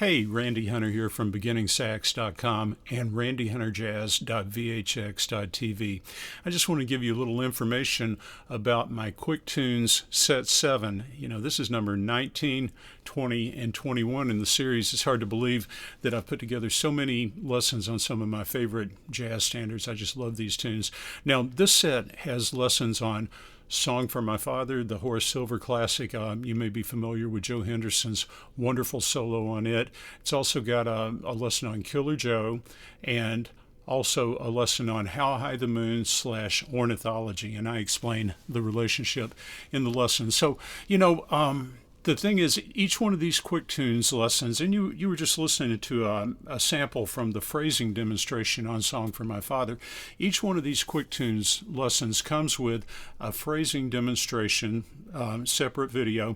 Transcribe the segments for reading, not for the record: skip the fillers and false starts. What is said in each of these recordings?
Hey, Randy Hunter here from beginningsax.com and randyhunterjazz.vhx.tv. I just want to give you a little information about my Quick Tunes Set 7. This is number 19, 20, and 21 in the series. It's hard to believe that I've put together so many lessons on some of my favorite jazz standards. I just love these tunes. Now, this set has lessons on Song for My Father, the Horace Silver classic. You may be familiar with Joe Henderson's wonderful solo on it. It's also got a lesson on Killer Joe and also a lesson on How High the Moon / Ornithology, and I explain the relationship in the lesson. So, the thing is, each one of these Quick Tunes lessons, and you were just listening to a sample from the phrasing demonstration on Song for My Father. Each one of these Quick Tunes lessons comes with a phrasing demonstration, separate video,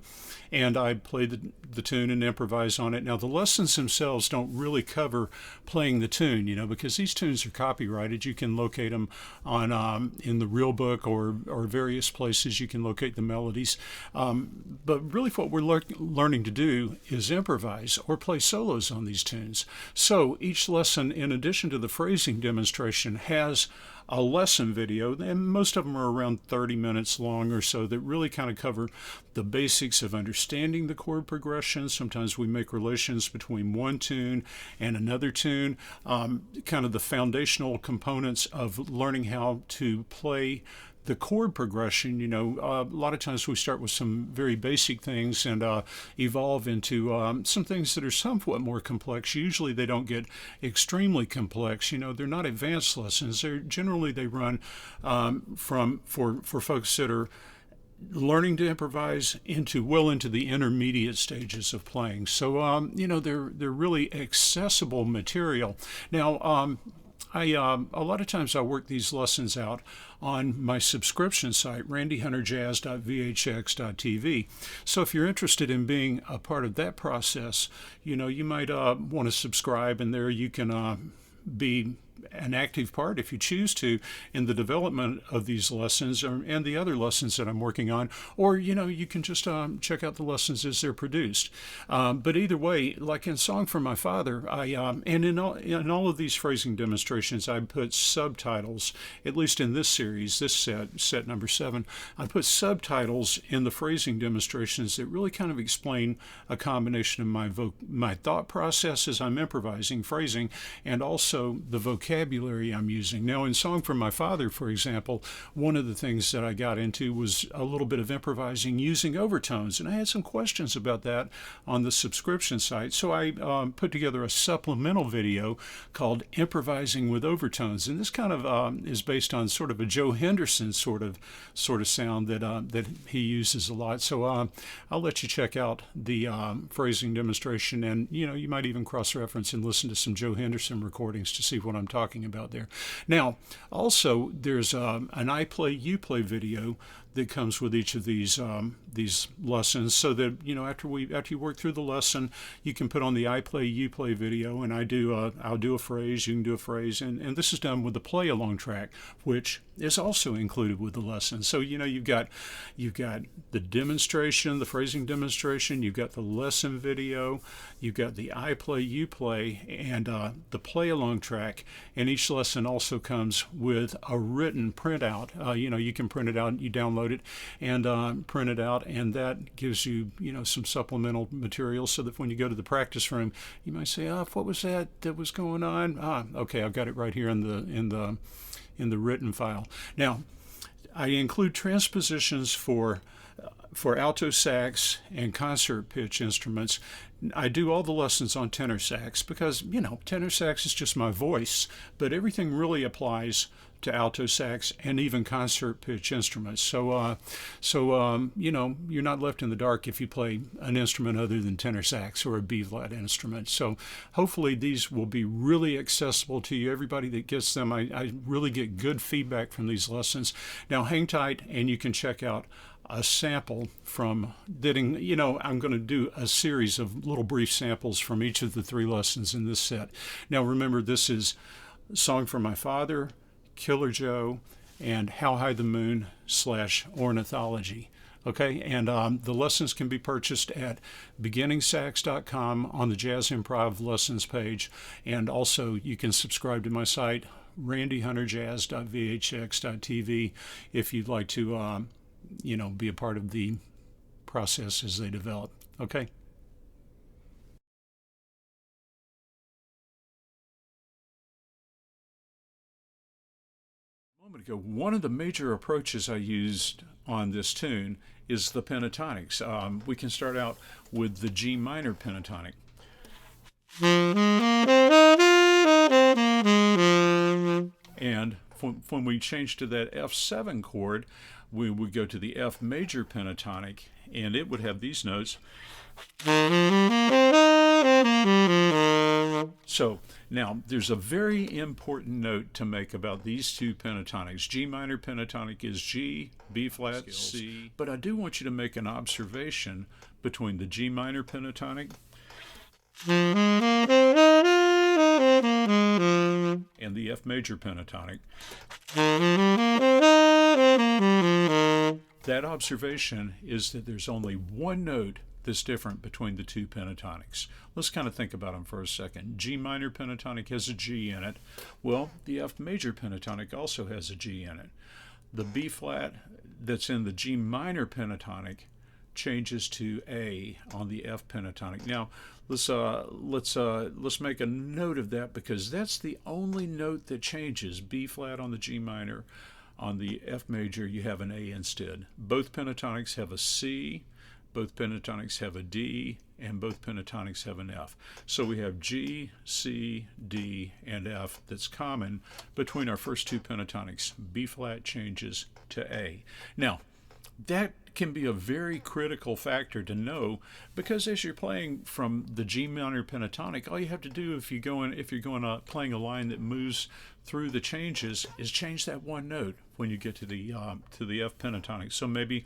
and I play the tune and improvise on it. Now, the lessons themselves don't really cover playing the tune, because these tunes are copyrighted. You can locate them on in the real book or various places. You can locate the melodies. But really what we're learning to do is improvise or play solos on these tunes. So each lesson, in addition to the phrasing demonstration, has a lesson video, and most of them are around 30 minutes long or so, that really kind of cover the basics of understanding the chord progression. Sometimes we make relations between one tune and another tune, kind of the foundational components of learning how to play the chord progression. A lot of times we start with some very basic things and evolve into some things that are somewhat more complex. Usually they don't get extremely complex. They're not advanced lessons. They run for folks that are learning to improvise into the intermediate stages of playing. So they're really accessible material. Now, a lot of times I work these lessons out on my subscription site, randyhunterjazz.vhx.tv. So if you're interested in being a part of that process, you might want to subscribe, and there you can be an active part, if you choose to, in the development of these lessons and the other lessons that I'm working on. Or, you can just check out the lessons as they're produced. But either way, like in Song for My Father, and in all of these phrasing demonstrations, I put subtitles, at least in this series, this set number 7, I put subtitles in the phrasing demonstrations that really kind of explain a combination of my thought process as I'm improvising, phrasing, and also the vocabulary I'm using. Now, in Song for My Father, for example, one of the things that I got into was a little bit of improvising using overtones, and I had some questions about that on the subscription site. So I put together a supplemental video called Improvising with Overtones, and this kind of is based on sort of a Joe Henderson sort of sound that he uses a lot. So I'll let you check out the phrasing demonstration, and you might even cross-reference and listen to some Joe Henderson recordings to see what I'm talking about there. Now, also, there's an I Play, You Play video that comes with each of these lessons, so that after you work through the lesson, you can put on the I Play, You Play video, and I'll do a phrase, you can do a phrase, and this is done with the play along track, which is also included with the lesson. So you've got the demonstration, the phrasing demonstration, you've got the lesson video, you've got the I Play, You Play, and the play along track. And each lesson also comes with a written printout. You can print it out, you download it and print it out, and that gives you some supplemental material, so that when you go to the practice room, you might say, what was that was going on? Okay, I've got it right here in the written file. Now, I include transpositions for alto sax and concert pitch instruments. I do all the lessons on tenor sax because, tenor sax is just my voice, but everything really applies to alto sax and even concert pitch instruments. So you're not left in the dark if you play an instrument other than tenor sax or a B-flat instrument. So hopefully these will be really accessible to you. Everybody that gets them, I really get good feedback from these lessons. Now, hang tight, and you can check out a sample from I'm going to do a series of little brief samples from each of the 3 lessons in this set. Now, remember, this is Song for My Father, Killer Joe, and How High the Moon / Ornithology. Okay, and the lessons can be purchased at beginningsax.com on the Jazz Improv lessons page, and also you can subscribe to my site, randyhunterjazz.vhx.tv, if you'd like to, be a part of the process as they develop. Okay. A moment ago, one of the major approaches I used on this tune is the pentatonics. We can start out with the G minor pentatonic. And when we change to that F7 chord, we would go to the F major pentatonic, and it would have these notes. So now there's a very important note to make about these two pentatonics. G minor pentatonic is G, B flat, C. But I do want you to make an observation between the G minor pentatonic and the F major pentatonic. That observation is that there's only one note that's different between the two pentatonics. Let's kind of think about them for a second. G minor pentatonic has a G in it. Well, the F major pentatonic also has a G in it. The B flat that's in the G minor pentatonic changes to A on the F pentatonic. Now, let's make a note of that, because that's the only note that changes. B flat on the G minor. On the F major, you have an A instead. Both pentatonics have a C. Both pentatonics have a D, and both pentatonics have an F. So we have G, C, D, and F that's common between our first two pentatonics. B flat changes to A. Now, that can be a very critical factor to know, because as you're playing from the G minor pentatonic, all you have to do if you're playing a line that moves through the changes is change that one note when you get to the F pentatonic. So maybe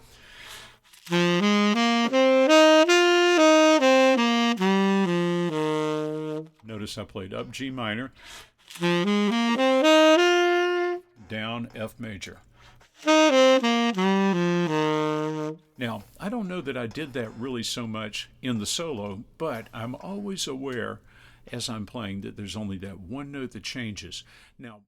notice I played up G minor, down F major. Now, I don't know that I did that really so much in the solo, but I'm always aware as I'm playing that there's only that one note that changes. Now,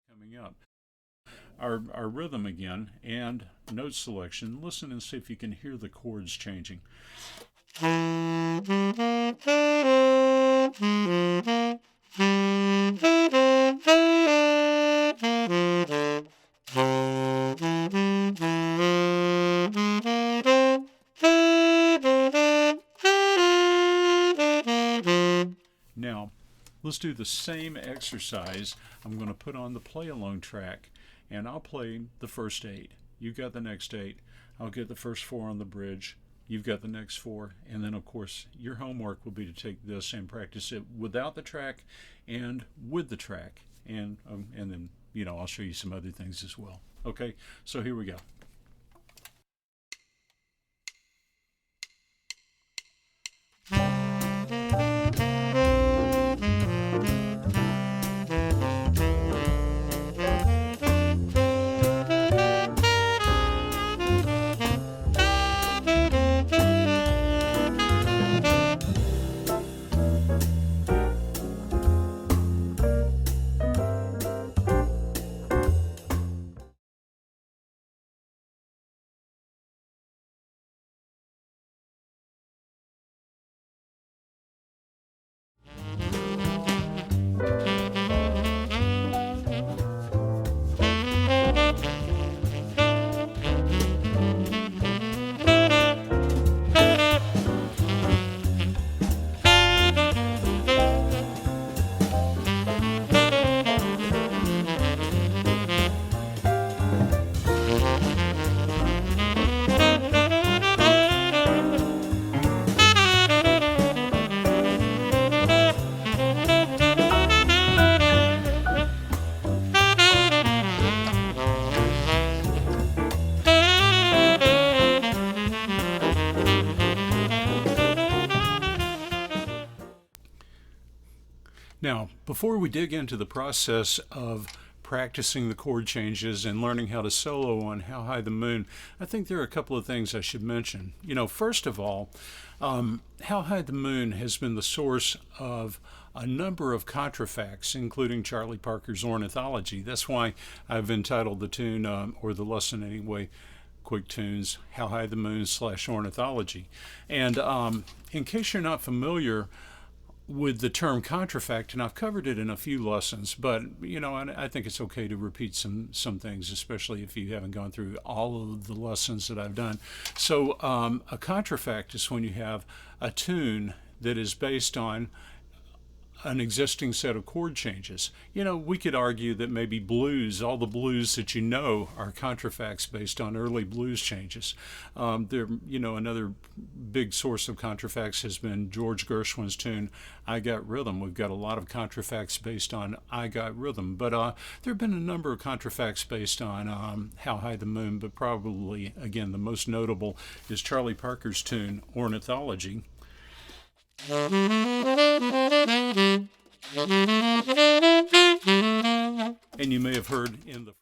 coming up, our rhythm again and note selection. Listen and see if you can hear the chords changing. Now, let's do the same exercise. I'm going to put on the play along track, and I'll play the first 8. You got the next 8. I'll get the first 4 on the bridge. You've got the next 4, and then of course your homework will be to take this and practice it without the track and with the track, and then I'll show you some other things as well. Okay, so here we go. Now, before we dig into the process of practicing the chord changes and learning how to solo on How High the Moon, I think there are a couple of things I should mention. First of all, How High the Moon has been the source of a number of contrafacts, including Charlie Parker's Ornithology. That's why I've entitled the tune, or the lesson anyway, Quick Tunes, How High the Moon / Ornithology. And in case you're not familiar with the term contrafact, and I've covered it in a few lessons, but I think it's okay to repeat some things, especially if you haven't gone through all of the lessons that I've done. So a contrafact is when you have a tune that is based on an existing set of chord changes. We could argue that maybe blues, all the blues that are contrafacts based on early blues changes. Another big source of contrafacts has been George Gershwin's tune, I Got Rhythm. We've got a lot of contrafacts based on I Got Rhythm, but there have been a number of contrafacts based on How High the Moon, but probably, again, the most notable is Charlie Parker's tune, Ornithology. And you may have heard in the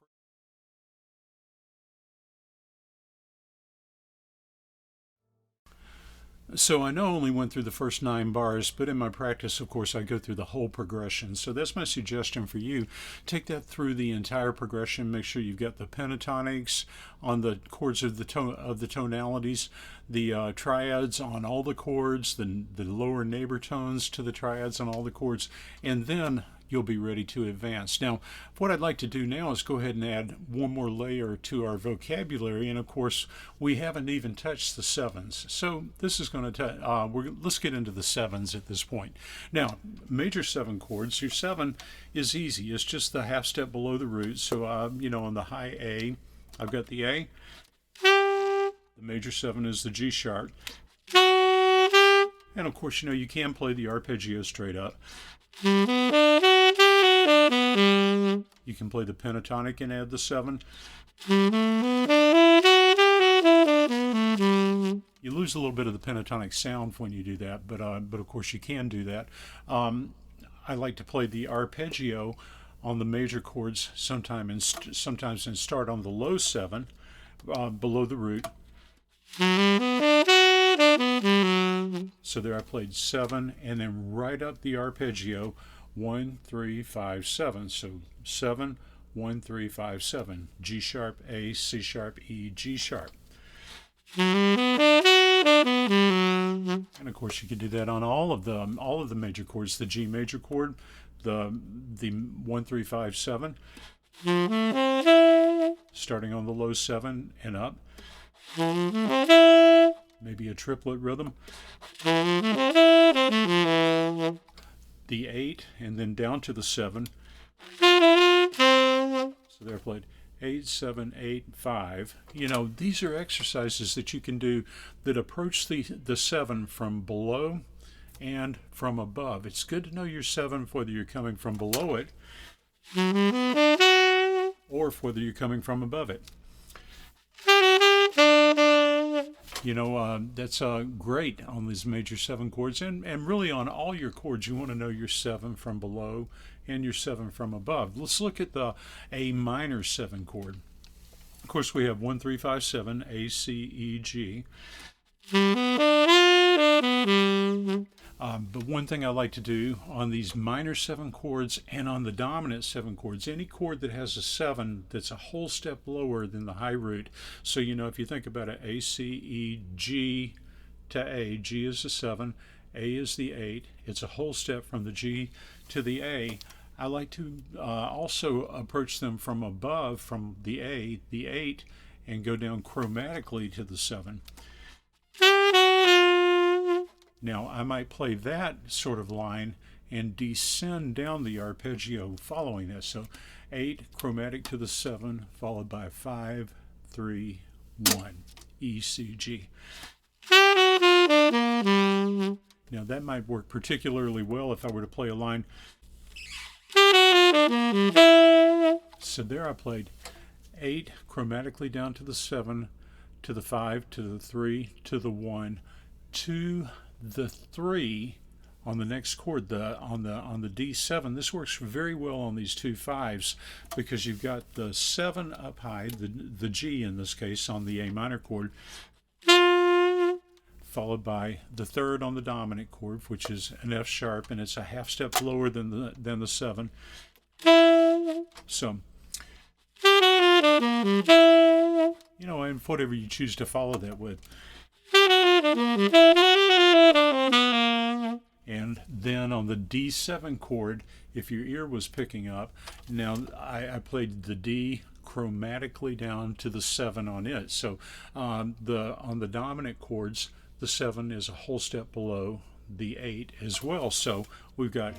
So I not only went through the first 9 bars, but in my practice, of course, I go through the whole progression. So that's my suggestion for you. Take that through the entire progression. Make sure you've got the pentatonics on the chords of the tonalities, the triads on all the chords, the lower neighbor tones to the triads on all the chords, and then you'll be ready to advance. Now, what I'd like to do now is go ahead and add one more layer to our vocabulary, and of course, we haven't even touched the sevens. So this is going to, let's get into the sevens at this point. Now, major 7 chords, your 7 is easy. It's just the half step below the root. So, on the high A, I've got the A. The major 7 is the G sharp. And of course, you can play the arpeggio straight up. You can play the pentatonic and add the 7. You lose a little bit of the pentatonic sound when you do that, but of course you can do that. I like to play the arpeggio on the major chords sometimes and start on the low 7 below the root. So there I played 7 and then right up the arpeggio 1, 3, 5, 7. So 7, 1, 3, 5, 7. G sharp, A, C sharp, E, G sharp. And of course you could do that on all of the major chords. The G major chord, the 1, 3, 5, 7. Starting on the low 7 and up. Maybe a triplet rhythm. The 8 and then down to the 7. So there I played 8, 7, 8, 5. These are exercises that you can do that approach the 7 from below and from above. It's good to know your 7, whether you're coming from below it or whether you're coming from above it. That's great on these major 7 chords, and really on all your chords, you want to know your 7 from below and your 7 from above. Let's look at the A minor 7 chord. Of course, we have 1, 3, 5, 7, A, C, E, G. But one thing I like to do on these minor 7 chords and on the dominant 7 chords, any chord that has a 7 that's a whole step lower than the high root. So, if you think about it, A, C, E, G to A, G is the 7, A is the 8. It's a whole step from the G to the A. I like to also approach them from above, from the A, the 8, and go down chromatically to the 7. Now, I might play that sort of line and descend down the arpeggio following this. So 8, chromatic to the 7, followed by 5, 3, 1, E, C, G. Now, that might work particularly well if I were to play a line. So there I played 8, chromatically down to the 7, to the 5, to the 3, to the 1, to the 3 on the next chord, on the D7. This works very well on these two fives because you've got the 7 up high, the G in this case, on the A minor chord, followed by the 3rd on the dominant chord, which is an F sharp, and it's a half step lower than the 7. So, you know, and whatever you choose to follow that with. And then on the D7 chord, if your ear was picking up, now I played the D chromatically down to the 7 on it. So on the dominant chords, the 7 is a whole step below the 8 as well. So we've got